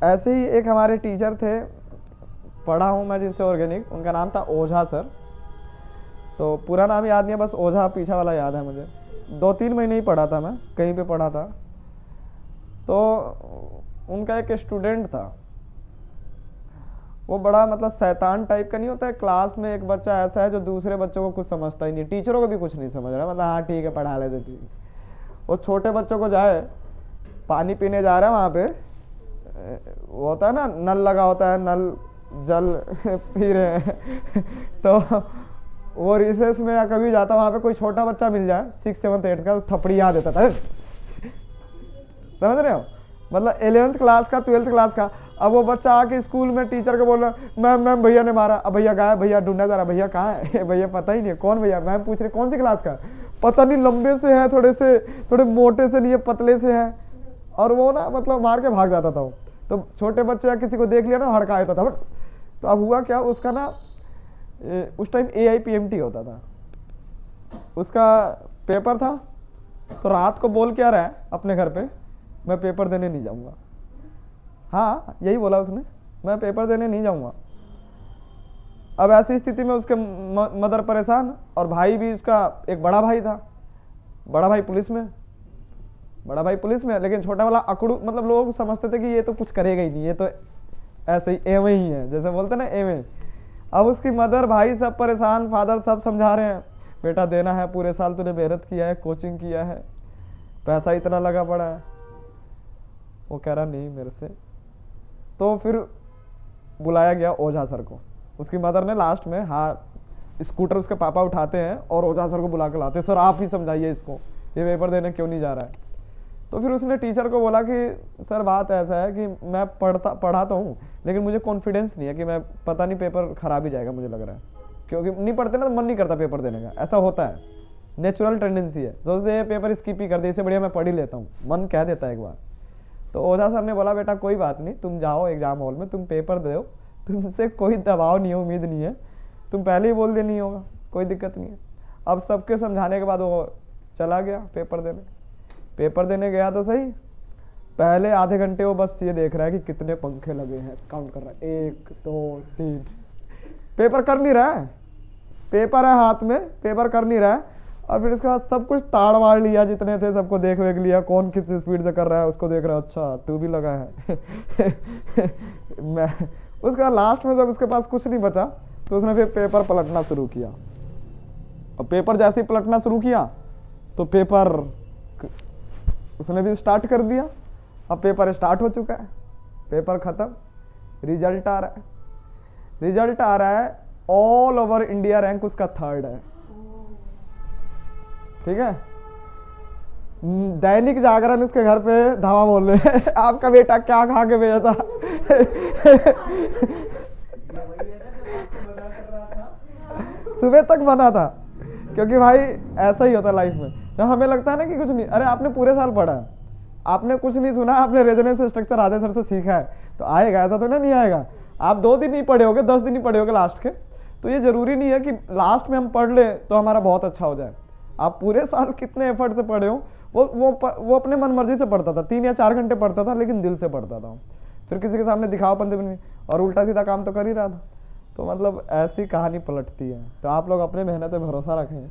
ऐसे ही एक हमारे टीचर थे, पढ़ा हूँ मैं जिनसे ऑर्गेनिक, उनका नाम था ओझा सर। तो पूरा नाम याद नहीं है, बस ओझा पीछा वाला याद है मुझे। 2-3 महीने ही पढ़ा था मैं, कहीं पे पढ़ा था। तो उनका एक स्टूडेंट था, वो बड़ा मतलब शैतान टाइप का नहीं होता है। क्लास में एक बच्चा ऐसा है जो दूसरे बच्चों को कुछ समझता ही नहीं, टीचरों को भी कुछ नहीं समझ रहा, मतलब हाँ ठीक है पढ़ा ले देती। वो छोटे बच्चों को जाए, पानी पीने जा रहा है वहाँ पे, वो होता है ना नल लगा होता है, नल जल पी रहे हैं तो वो रिसेस में या कभी जाता वहाँ पे कोई छोटा बच्चा मिल जाए 6, 7, 8 का, तो थपड़ी यहाँ देता था समझ रहे हो, मतलब 11th क्लास का 12th क्लास का। अब वो बच्चा आके स्कूल में टीचर को बोल रहा है मैम मैम भैया ने मारा। अब भैया गायब, भैया ढूंढा जा रहा, भैया कहाँ है भैया पता ही नहीं है कौन भैया। मैम पूछ रहे कौन सी क्लास का, पता नहीं, लंबे से है थोड़े मोटे से नहीं है, पतले से है। और वो ना मतलब मार के भाग जाता था वो। तो छोटे बच्चे या किसी को देख लिया ना हड़का देता था। तो अब हुआ क्या, उसका ना उस टाइम AIPMT होता था, उसका पेपर था। तो रात को बोल क्या रहा है अपने घर पे, मैं पेपर देने नहीं जाऊंगा। हाँ यही बोला उसने, मैं पेपर देने नहीं जाऊंगा। अब ऐसी स्थिति में उसके मदर परेशान, और भाई भी उसका एक बड़ा भाई था, बड़ा भाई पुलिस में, लेकिन छोटा वाला अकड़ू, मतलब लोग समझते थे कि ये तो कुछ करेगा ही नहीं, ये तो ऐसे ही एवं ही है, जैसे बोलते ना एवं। अब उसकी मदर भाई सब परेशान, फादर सब समझा रहे हैं बेटा देना है, पूरे साल तूने मेहनत किया है, कोचिंग किया है, पैसा इतना लगा पड़ा है। वो कह रहा नहीं मेरे से। तो फिर बुलाया गया ओझा सर को। उसकी मदर ने लास्ट में, हाँ स्कूटर उसके पापा उठाते हैं और ओझा सर को बुला कर लाते, सर आप ही समझाइए इसको, ये पेपर देने क्यों नहीं जा रहा है। तो फिर उसने टीचर को बोला कि सर बात ऐसा है कि मैं पढ़ा तो हूँ, लेकिन मुझे कॉन्फिडेंस नहीं है कि मैं, पता नहीं पेपर खराब ही जाएगा मुझे लग रहा है, क्योंकि नहीं पढ़ते ना तो मन नहीं करता पेपर देने का, ऐसा होता है, नेचुरल टेंडेंसी है। सोचते ये पेपर स्किप ही कर दे, इससे बढ़िया मैं पढ़ ही लेता हूँ, मन कह देता है एक बार। तो ओझा सर ने बोला बेटा कोई बात नहीं, तुम जाओ एग्जाम हॉल में, तुम पेपर दो, तुमसे कोई दबाव नहीं है, उम्मीद नहीं है, तुम पहले ही बोल दे नहीं होगा, कोई दिक्कत नहीं है। अब सबके समझाने के बाद वो चला गया पेपर देने गया। तो सही पहले आधे घंटे वो बस ये देख रहा है कि कितने पंखे लगे हैं, काउंट कर रहा है 1 2 3, पेपर कर नहीं रहा है, पेपर है हाथ में, पेपर कर नहीं रहा है। और फिर इसके बाद सब कुछ ताड़ वाड़ लिया, जितने थे सबको देख लिया, कौन किस स्पीड से कर रहा है उसको देख रहा है, अच्छा तू भी लगा है मैं उसका लास्ट में जब उसके पास कुछ नहीं बचा तो उसने फिर पेपर पलटना शुरू किया। और पेपर जैसे ही पलटना शुरू किया तो पेपर उसने भी स्टार्ट कर दिया। अब पेपर स्टार्ट हो चुका है, पेपर खत्म, रिजल्ट आ रहा है ऑल ओवर इंडिया रैंक उसका 3rd है, ठीक है। दैनिक जागरण उसके घर पे धावा बोल रहे आपका बेटा क्या खा के भेजा था सुबह तक बना था, क्योंकि भाई ऐसा ही होता लाइफ में, जब हमें लगता है ना कि कुछ नहीं, अरे आपने पूरे साल पढ़ा है, आपने कुछ नहीं सुना, आपने रेजोनेंस स्ट्रक्चर आधे सर से सीखा है, तो आएगा, ऐसा तो ना नहीं आएगा। आप 2 दिन नहीं पढ़े होगे, 10 दिन नहीं पढ़े होगे लास्ट के, तो ये जरूरी नहीं है कि लास्ट में हम पढ़ ले तो हमारा बहुत अच्छा हो जाए। आप पूरे साल कितने एफर्ट से पढ़े हो, वो अपने मन मर्जी से पढ़ता था, 3 या 4 घंटे पढ़ता था, लेकिन दिल से पढ़ता था, फिर किसी के सामने दिखावापन नहीं, और उल्टा सीधा काम तो कर ही रहा था। तो मतलब ऐसी कहानी पलटती है। तो आप लोग अपने मेहनत पे भरोसा रखें।